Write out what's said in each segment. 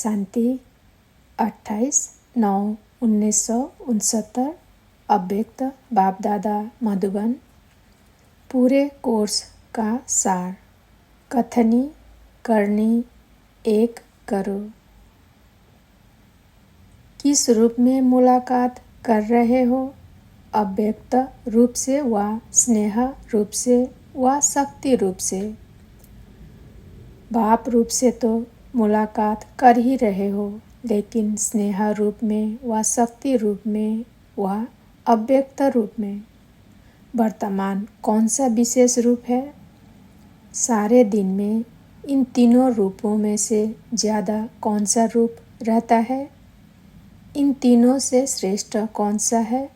शांति 28/9/1969 अव्यक्त बाप दादा मधुबन। पूरे कोर्स का सार। कथनी करनी एक करो। किस रूप में मुलाकात कर रहे हो? अव्यक्त रूप से व स्नेह रूप से व शक्ति रूप से। बाप रूप से तो मुलाकात कर ही रहे हो, लेकिन स्नेह रूप में व शक्ति रूप में व अव्यक्त रूप में वर्तमान कौन सा विशेष रूप है? सारे दिन में इन तीनों रूपों में से ज़्यादा कौन सा रूप रहता है? इन तीनों से श्रेष्ठ कौन सा है?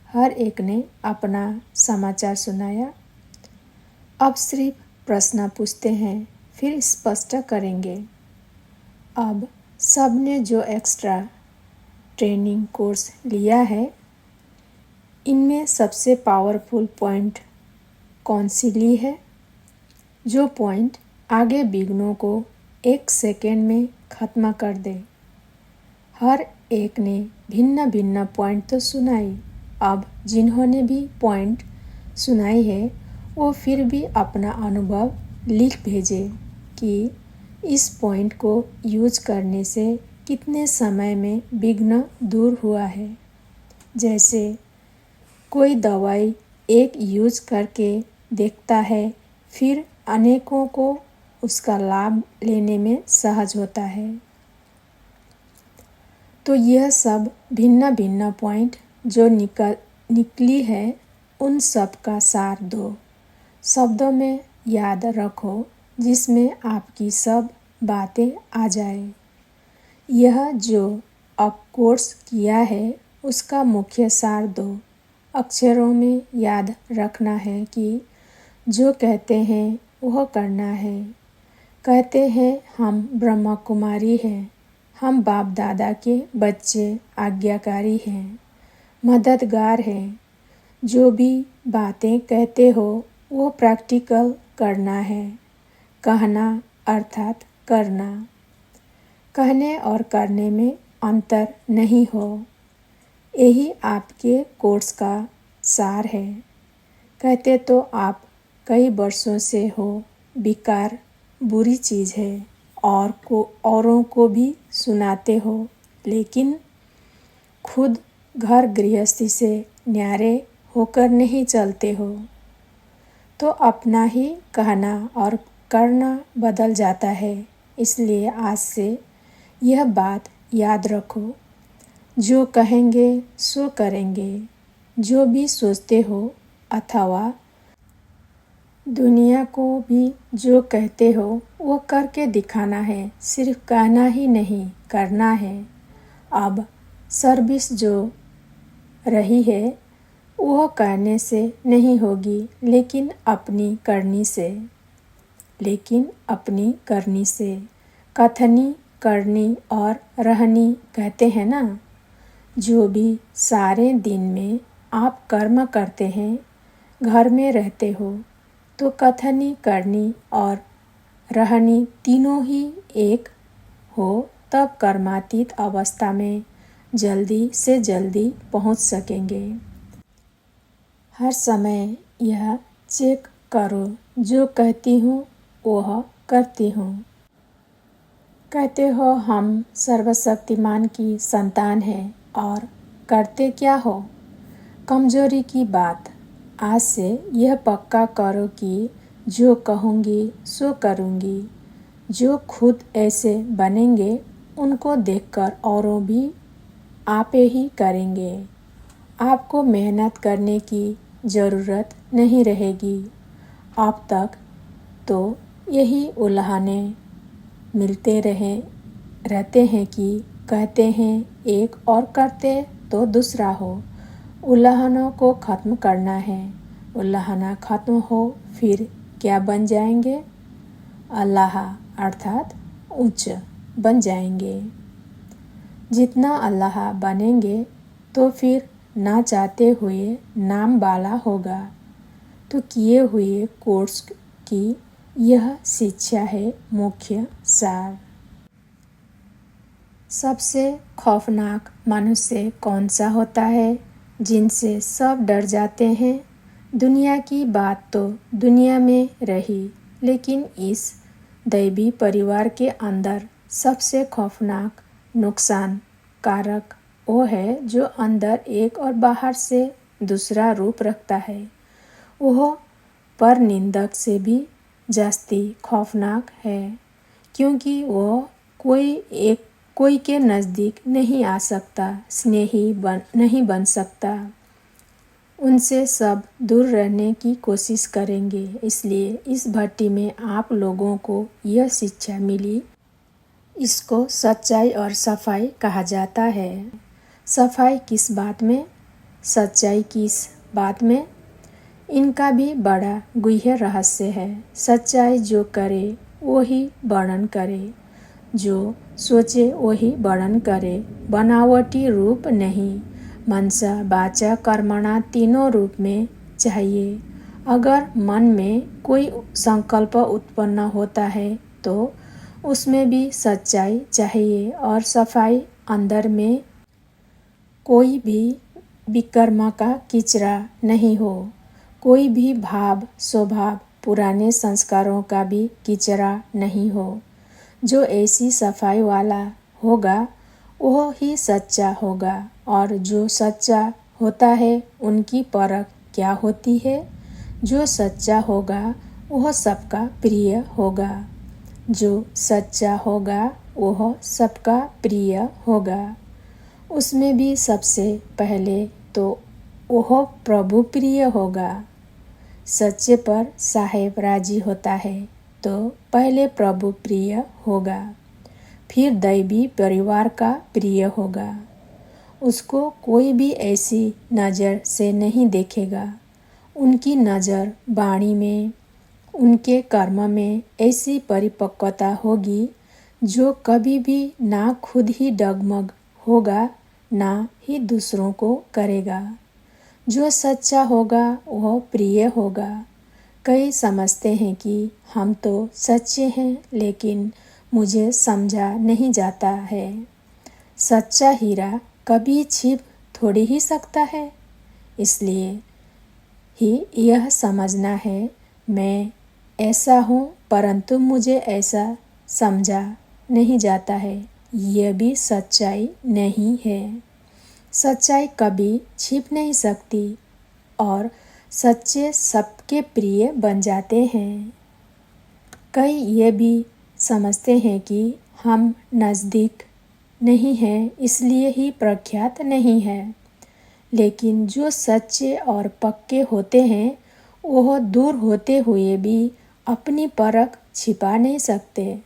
हर एक ने अपना समाचार सुनाया। अब सिर्फ प्रश्न पूछते हैं, फिर स्पष्ट करेंगे। अब सबने जो एक्स्ट्रा ट्रेनिंग कोर्स लिया है, इनमें सबसे पावरफुल पॉइंट कौन सी ली है? जो पॉइंट आगे विघ्नों को 1 सेकेंड में खत्म कर दे। हर एक ने भिन्न भिन्न पॉइंट तो सुनाई। अब जिन्होंने भी पॉइंट सुनाई है, वो फिर भी अपना अनुभव लिख भेजे कि इस पॉइंट को यूज करने से कितने समय में विघ्न दूर हुआ है। जैसे कोई दवाई एक यूज करके देखता है, फिर अनेकों को उसका लाभ लेने में सहज होता है। तो यह सब भिन्न भिन्न पॉइंट जो निकली है, उन सब का सार 2 शब्दों में याद रखो, जिसमें आपकी सब बातें आ जाए। यह जो अब कोर्स किया है, उसका मुख्य सार 2 अक्षरों में याद रखना है कि जो कहते हैं वह करना है। कहते हैं हम ब्रह्मा कुमारी हैं, हम बाप दादा के बच्चे, आज्ञाकारी हैं, मददगार हैं। जो भी बातें कहते हो वो प्रैक्टिकल करना है। कहना अर्थात करना। कहने और करने में अंतर नहीं हो। यही आपके कोर्स का सार है। कहते तो आप कई वर्षों से हो, विकार बुरी चीज़ है, और औरों को भी सुनाते हो, लेकिन खुद घर गृहस्थी से न्यारे होकर नहीं चलते हो, तो अपना ही कहना और करना बदल जाता है। इसलिए आज से यह बात याद रखो, जो कहेंगे सो करेंगे। जो भी सोचते हो अथवा दुनिया को भी जो कहते हो वो करके दिखाना है। सिर्फ कहना ही नहीं, करना है। अब सर्विस जो रही है वह कहने से नहीं होगी, लेकिन अपनी करनी से। कथनी करनी और रहनी कहते हैं ना। जो भी सारे दिन में आप कर्म करते हैं, घर में रहते हो, तो कथनी करनी और रहनी तीनों ही एक हो, तब कर्मातीत अवस्था में जल्दी से जल्दी पहुंच सकेंगे। हर समय यह चेक करो, जो कहती हूँ वह करती हूँ। कहते हो हम सर्वशक्तिमान की संतान हैं, और करते क्या हो? कमजोरी की बात। आज से यह पक्का करो कि जो कहूँगी सो करूँगी। जो खुद ऐसे बनेंगे, उनको देखकर औरों भी आपे ही करेंगे। आपको मेहनत करने की ज़रूरत नहीं रहेगी। अब तक तो यही उल्हाने मिलते रहते हैं कि कहते हैं एक और करते तो दूसरा हो। उल्हानों को ख़त्म करना है। उल्हाना ख़त्म हो, फिर क्या बन जाएंगे? अल्लाह अर्थात उच्च बन जाएंगे। जितना अल्लाह बनेंगे, तो फिर ना चाहते हुए नाम वाला होगा। तो किए हुए कोर्स की यह शिक्षा है मुख्य सार। सबसे खौफनाक मनुष्य कौन सा होता है जिनसे सब डर जाते हैं? दुनिया की बात तो दुनिया में रही, लेकिन इस दैवी परिवार के अंदर सबसे खौफनाक नुकसान कारक वो है जो अंदर एक और बाहर से दूसरा रूप रखता है। वह परनिंदक से भी जास्ती खौफनाक है, क्योंकि वह कोई के नज़दीक नहीं आ सकता, स्नेही नहीं बन सकता। उनसे सब दूर रहने की कोशिश करेंगे। इसलिए इस भट्टी में आप लोगों को यह शिक्षा मिली। इसको सच्चाई और सफाई कहा जाता है। सफाई किस बात में, सच्चाई किस बात में? इनका भी बड़ा गूढ़ रहस्य है। सच्चाई जो करे वही वर्णन करे, जो सोचे वही वर्णन करे, बनावटी रूप नहीं। मनसा वाचा कर्मणा तीनों रूप में चाहिए। अगर मन में कोई संकल्प उत्पन्न होता है तो उसमें भी सच्चाई चाहिए और सफाई अंदर में कोई भी विकर्म का किचरा नहीं हो, कोई भी भाव स्वभाव पुराने संस्कारों का भी किचरा नहीं हो। जो ऐसी सफाई वाला होगा वह ही सच्चा होगा, और जो सच्चा होता है उनकी परख क्या होती है? जो सच्चा होगा वह सबका प्रिय होगा। जो सच्चा होगा वह सबका प्रिय होगा। उसमें भी सबसे पहले तो वह प्रभु प्रिय होगा। सच्चे पर साहेब राजी होता है तो पहले प्रभु प्रिय होगा, फिर दैवी परिवार का प्रिय होगा। उसको कोई भी ऐसी नज़र से नहीं देखेगा। उनकी नज़र वाणी में, उनके कर्म में ऐसी परिपक्वता होगी जो कभी भी ना खुद ही डगमग होगा, ना ही दूसरों को करेगा। जो सच्चा होगा वह प्रिय होगा। कई समझते हैं कि हम तो सच्चे हैं, लेकिन मुझे समझा नहीं जाता है। सच्चा हीरा कभी छिप थोड़ी ही सकता है। इसलिए ही यह समझना है मैं ऐसा हूँ, परंतु मुझे ऐसा समझा नहीं जाता है, यह भी सच्चाई नहीं है। सच्चाई कभी छिप नहीं सकती और सच्चे सबके प्रिय बन जाते हैं। कई ये भी समझते हैं कि हम नज़दीक नहीं हैं, इसलिए ही प्रख्यात नहीं है। लेकिन जो सच्चे और पक्के होते हैं वह दूर होते हुए भी अपनी परख छिपा नहीं सकते।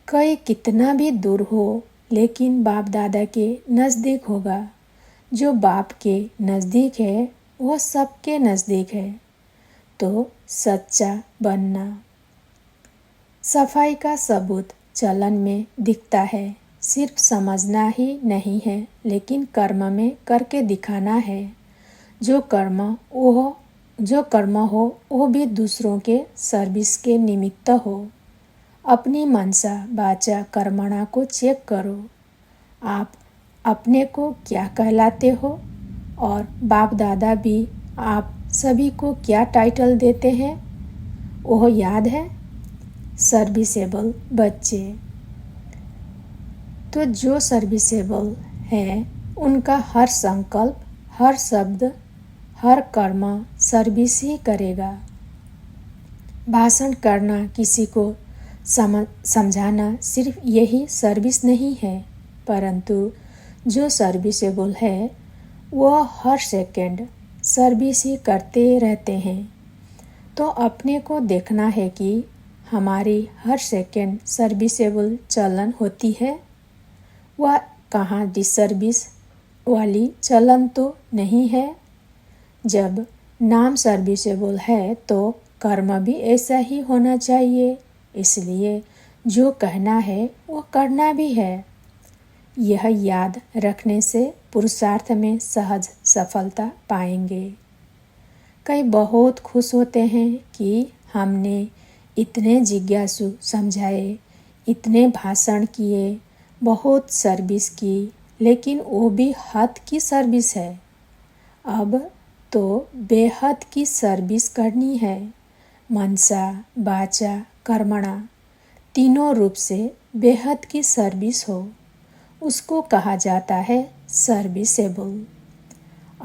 कई कितना भी दूर हो, लेकिन बाप दादा के नज़दीक होगा। जो बाप के नज़दीक है वह सबके नज़दीक है। तो सच्चा बनना। सफाई का सबूत चलन में दिखता है। सिर्फ समझना ही नहीं है, लेकिन कर्म में करके दिखाना है। जो कर्म हो वो भी दूसरों के सर्विस के निमित्त हो। अपनी मनसा वाचा कर्मणा को चेक करो। आप अपने को क्या कहलाते हो, और बाप दादा भी आप सभी को क्या टाइटल देते हैं वह याद है? सर्विसेबल बच्चे। तो जो सर्विसेबल है उनका हर संकल्प, हर शब्द, हर कर्म सर्विस ही करेगा। भाषण करना, किसी को समझाना सिर्फ यही सर्विस नहीं है, परंतु जो सर्विसेबल है वह हर सेकंड सर्विस ही करते रहते हैं। तो अपने को देखना है कि हमारी हर सेकंड सर्विसेबल चलन होती है। वह कहाँ डिसर्विस वाली चलन तो नहीं है। जब नाम सर्विसेबल है तो कर्म भी ऐसा ही होना चाहिए। इसलिए जो कहना है वो करना भी है। यह याद रखने से पुरुषार्थ में सहज सफलता पाएंगे। कई बहुत खुश होते हैं कि हमने इतने जिज्ञासु समझाए, इतने भाषण किए, बहुत सर्विस की, लेकिन वो भी हद की सर्विस है। अब तो बेहद की सर्विस करनी है। मनसा वाचा कर्मणा तीनों रूप से बेहद की सर्विस हो, उसको कहा जाता है सर्विसेबल।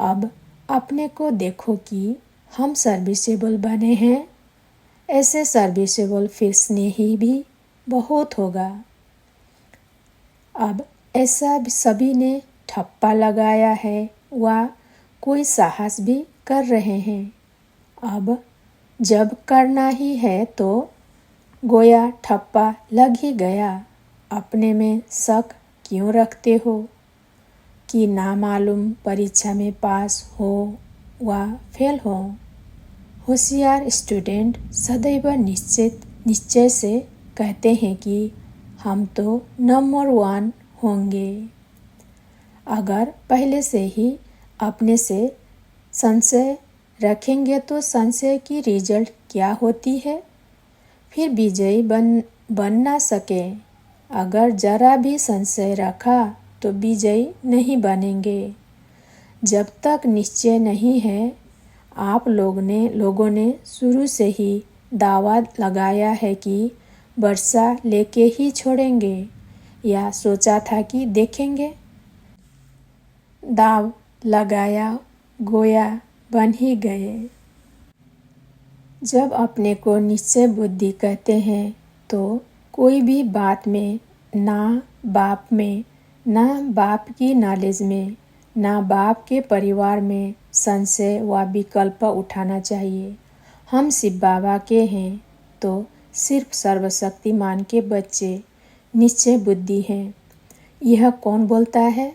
अब अपने को देखो कि हम सर्विसेबल बने हैं। ऐसे सर्विसेबल फिर स्नेही भी बहुत होगा। अब ऐसा सभी ने ठप्पा लगाया है व कोई साहस भी कर रहे हैं। अब जब करना ही है तो गोया ठप्पा लग ही गया। अपने में शक क्यों रखते हो कि नामालूम परीक्षा में पास हो व फेल हो। होशियार स्टूडेंट सदैव निश्चय से कहते हैं कि हम तो नंबर 1 होंगे। अगर पहले से ही अपने से संशय रखेंगे तो संशय की रिजल्ट क्या होती है? फिर विजयी बन ना सके। अगर जरा भी संशय रखा तो विजयी नहीं बनेंगे। जब तक निश्चय नहीं है, आप लोगों ने शुरू से ही दावा लगाया है कि वर्षा लेके ही छोड़ेंगे या सोचा था कि देखेंगे। दाव लगाया गोया बन ही गए। जब अपने को निश्चय बुद्धि कहते हैं तो कोई भी बात में ना बाप की नॉलेज में, ना बाप के परिवार में संशय व विकल्प उठाना चाहिए। हम शिव बाबा के हैं तो सिर्फ सर्वशक्तिमान के बच्चे निश्चय बुद्धि हैं। यह कौन बोलता है?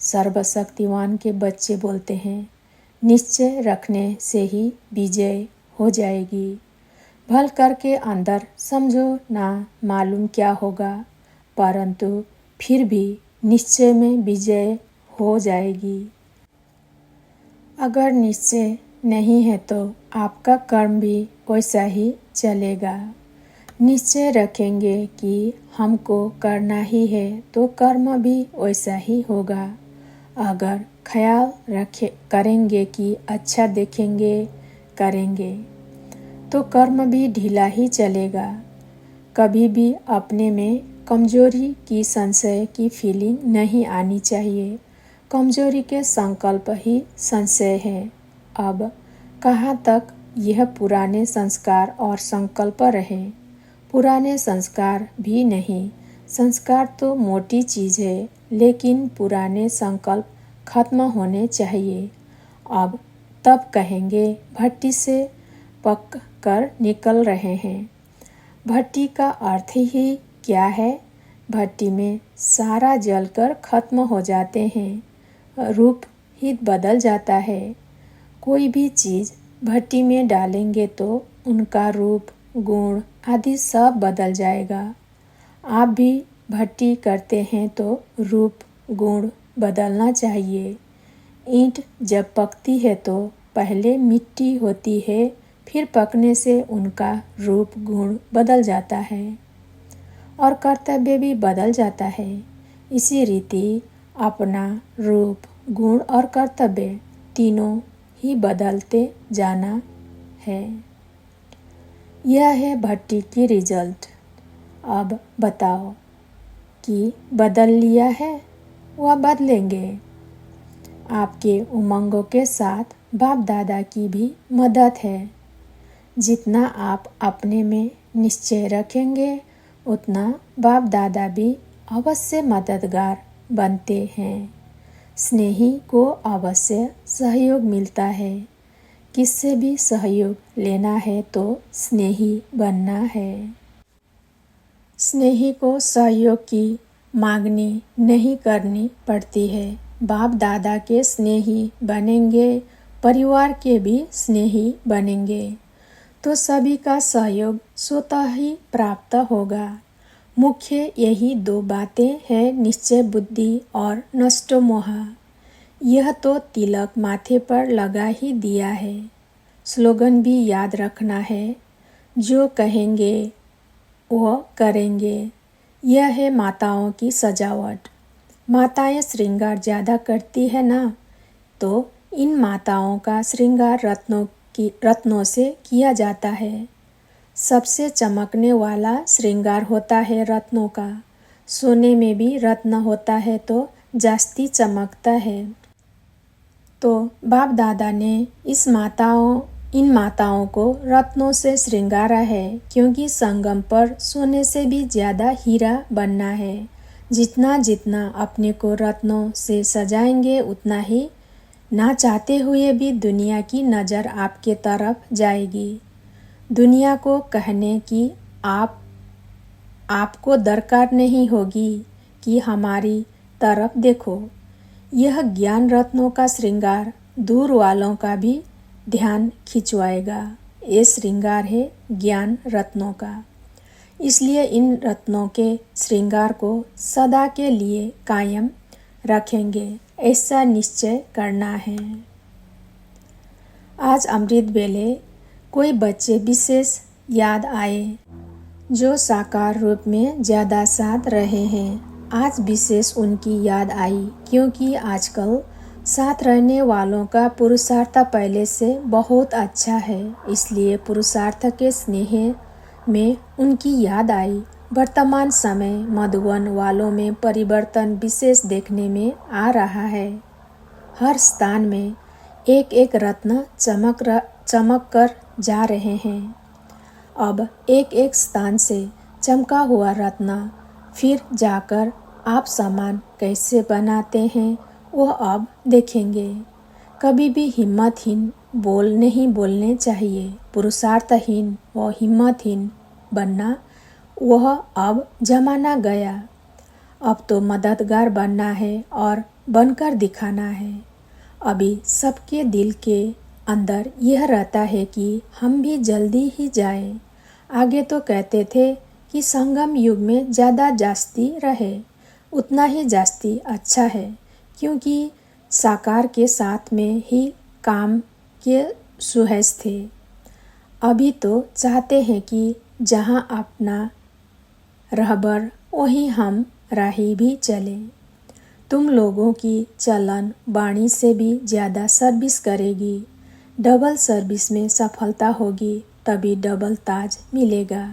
सर्वशक्तिमान के बच्चे बोलते हैं। निश्चय रखने से ही विजय हो जाएगी। भल करके अंदर समझो ना मालूम क्या होगा, परंतु फिर भी निश्चय में विजय हो जाएगी। अगर निश्चय नहीं है तो आपका कर्म भी वैसा ही चलेगा। निश्चय रखेंगे कि हमको करना ही है तो कर्म भी वैसा ही होगा। अगर ख्याल करेंगे कि अच्छा देखेंगे करेंगे तो कर्म भी ढीला ही चलेगा। कभी भी अपने में कमजोरी की संशय की फीलिंग नहीं आनी चाहिए। कमजोरी के संकल्प ही संशय है। अब कहाँ तक यह पुराने संस्कार और संकल्प रहे? पुराने संस्कार भी नहीं। संस्कार तो मोटी चीज़ है, लेकिन पुराने संकल्प खत्म होने चाहिए। अब तब कहेंगे भट्टी से पक कर निकल रहे हैं। भट्टी का अर्थ ही क्या है? भट्टी में सारा जलकर खत्म हो जाते हैं, रूप ही बदल जाता है। कोई भी चीज़ भट्टी में डालेंगे तो उनका रूप, गुण आदि सब बदल जाएगा। आप भी भट्टी करते हैं तो रूप, गुण बदलना चाहिए। ईंट जब पकती है तो पहले मिट्टी होती है, फिर पकने से उनका रूप, गुण बदल जाता है और कर्तव्य भी बदल जाता है। इसी रीति अपना रूप, गुण और कर्तव्य तीनों ही बदलते जाना है। यह है भट्टी की रिजल्ट। अब बताओ कि बदल लिया है व बदलेंगे। आपके उमंगों के साथ बाप दादा की भी मदद है। जितना आप अपने में निश्चय रखेंगे उतना बाप दादा भी अवश्य मददगार बनते हैं। स्नेही को अवश्य सहयोग मिलता है। किससे भी सहयोग लेना है तो स्नेही बनना है। स्नेही को सहयोग की मांगनी नहीं करनी पड़ती है। बाप दादा के स्नेही बनेंगे, परिवार के भी स्नेही बनेंगे तो सभी का सहयोग स्वतः ही प्राप्त होगा। मुख्य यही 2 बातें हैं, निश्चय बुद्धि और नष्टो मोह। यह तो तिलक माथे पर लगा ही दिया है। स्लोगन भी याद रखना है, जो कहेंगे वो करेंगे। यह है माताओं की सजावट। माताएं श्रृंगार ज़्यादा करती है ना, तो इन माताओं का श्रृंगार रत्नों से किया जाता है। सबसे चमकने वाला श्रृंगार होता है रत्नों का। सोने में भी रत्न होता है तो जास्ती चमकता है। तो बाप दादा ने इन माताओं को रत्नों से श्रृंगारा है, क्योंकि संगम पर सोने से भी ज़्यादा हीरा बनना है। जितना जितना अपने को रत्नों से सजाएंगे, उतना ही ना चाहते हुए भी दुनिया की नज़र आपके तरफ जाएगी। दुनिया को कहने की आपको दरकार नहीं होगी कि हमारी तरफ देखो। यह ज्ञान रत्नों का श्रृंगार दूर वालों का भी ध्यान खिंचवाएगा। ये श्रृंगार है ज्ञान रत्नों का। इसलिए इन रत्नों के श्रृंगार को सदा के लिए कायम रखेंगे, ऐसा निश्चय करना है। आज अमृत वेले कोई बच्चे विशेष याद आए जो साकार रूप में ज़्यादा साथ रहे हैं। आज विशेष उनकी याद आई, क्योंकि आजकल साथ रहने वालों का पुरुषार्थ पहले से बहुत अच्छा है। इसलिए पुरुषार्थ के स्नेह में उनकी याद आई। वर्तमान समय मधुबन वालों में परिवर्तन विशेष देखने में आ रहा है। हर स्थान में एक एक रत्न चमक कर जा रहे हैं। अब एक एक स्थान से चमका हुआ रत्न फिर जाकर आप सामान कैसे बनाते हैं, वह अब देखेंगे। कभी भी हिम्मतहीन नहीं बोलने चाहिए। पुरुषार्थहीन व हिम्मतहीन बनना, वह अब जमाना गया। अब तो मददगार बनना है और बनकर दिखाना है। अभी सबके दिल के अंदर यह रहता है कि हम भी जल्दी ही जाएं। आगे तो कहते थे कि संगम युग में ज़्यादा जास्ती रहे, उतना ही जास्ती अच्छा है, क्योंकि साकार के साथ में ही काम के सुहेज थे। अभी तो चाहते हैं कि जहाँ अपना रहबर वहीं हम राही भी चलें। तुम लोगों की चलन वाणी से भी ज़्यादा सर्विस करेगी। डबल सर्विस में सफलता होगी, तभी डबल ताज मिलेगा।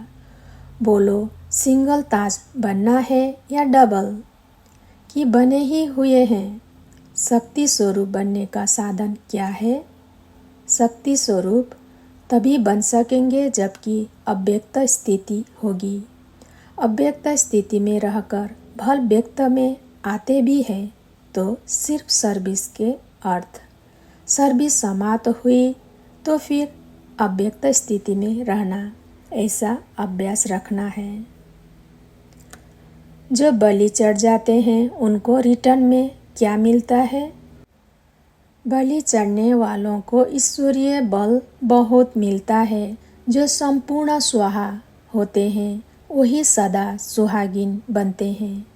बोलो, सिंगल ताज बनना है या डबल, कि बने ही हुए हैं। शक्ति स्वरूप बनने का साधन क्या है? शक्ति स्वरूप तभी बन सकेंगे जबकि अव्यक्त स्थिति होगी। अव्यक्त स्थिति में रहकर भल व्यक्त में आते भी हैं तो सिर्फ सर्विस के अर्थ। सर्विस समाप्त हुई तो फिर अव्यक्त स्थिति में रहना, ऐसा अभ्यास रखना है। जो बलि चढ़ जाते हैं उनको रिटर्न में क्या मिलता है? बलि चढ़ने वालों को ईश्वरीय बल बहुत मिलता है। जो संपूर्ण स्वाहा होते हैं वही सदा सुहागिन बनते हैं।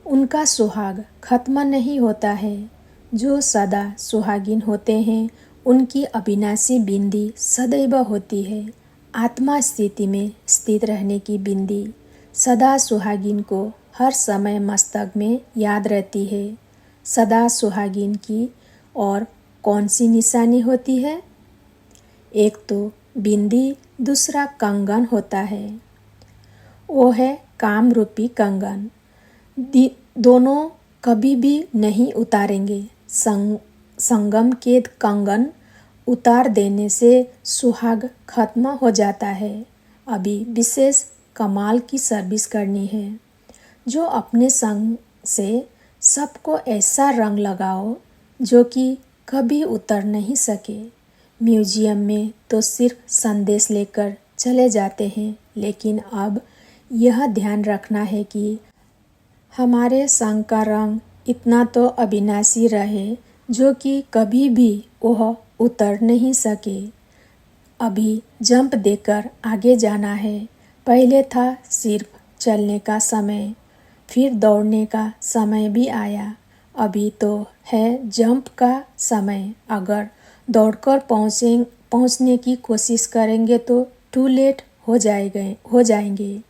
उनका सुहाग खत्म नहीं होता है। जो सदा सुहागिन होते हैं उनकी अविनाशी बिंदी सदैव होती है। आत्मा स्थिति में स्थित रहने की बिंदी सदा सुहागिन को हर समय मस्तक में याद रहती है। सदा सुहागिन की और कौन सी निशानी होती है? एक तो बिंदी, दूसरा कंगन होता है। वो है काम रूपी कंगन। दोनों कभी भी नहीं उतारेंगे। संगम के कंगन उतार देने से सुहाग खत्म हो जाता है। अभी विशेष कमाल की सर्विस करनी है। जो अपने संग से सबको ऐसा रंग लगाओ जो कि कभी उतर नहीं सके। म्यूजियम में तो सिर्फ संदेश लेकर चले जाते हैं, लेकिन अब यह ध्यान रखना है कि हमारे संग का रंग इतना तो अविनाशी रहे जो कि कभी भी वह उतर नहीं सके। अभी जंप देकर आगे जाना है। पहले था सिर्फ चलने का समय, फिर दौड़ने का समय भी आया। अभी तो है जंप का समय। अगर दौड़कर पहुंचने की कोशिश करेंगे तो टू लेट हो जाएंगे।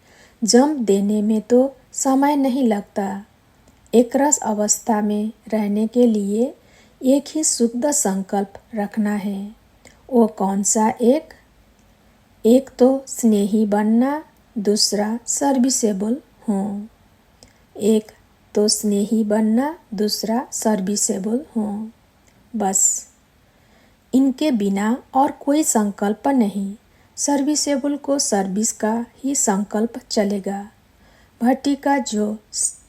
जंप देने में तो समय नहीं लगता। एकरस अवस्था में रहने के लिए एक ही शुद्ध संकल्प रखना है। वो कौन सा एक? एक तो स्नेही बनना, दूसरा सर्विसेबल हों। एक तो स्नेही बनना, दूसरा सर्विसेबल हों। बस इनके बिना और कोई संकल्प नहीं। सर्विसेबल को सर्विस का ही संकल्प चलेगा। भट्टी का जो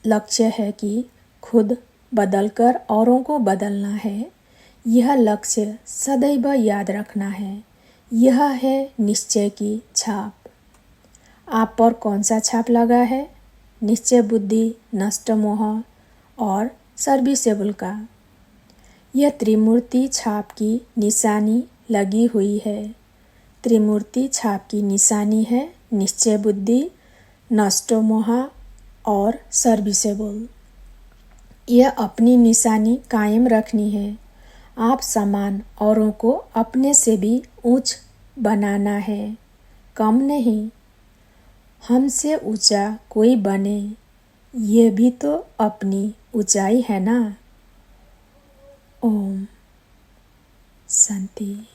लक्ष्य है कि खुद बदलकर औरों को बदलना है, यह लक्ष्य सदैव याद रखना है। यह है निश्चय की छाप। आप पर कौन सा छाप लगा है? निश्चय बुद्धि, नष्ट मोह और सर्विसेबल का। यह त्रिमूर्ति छाप की निशानी लगी हुई है। त्रिमूर्ति छाप की निशानी है निश्चय बुद्धि, नष्ट मोह और सर्विसेबल। यह अपनी निशानी कायम रखनी है। आप समान औरों को अपने से भी ऊंच बनाना है, कम नहीं। हमसे ऊंचा कोई बने, ये भी तो अपनी ऊंचाई है ना। ओम शांति।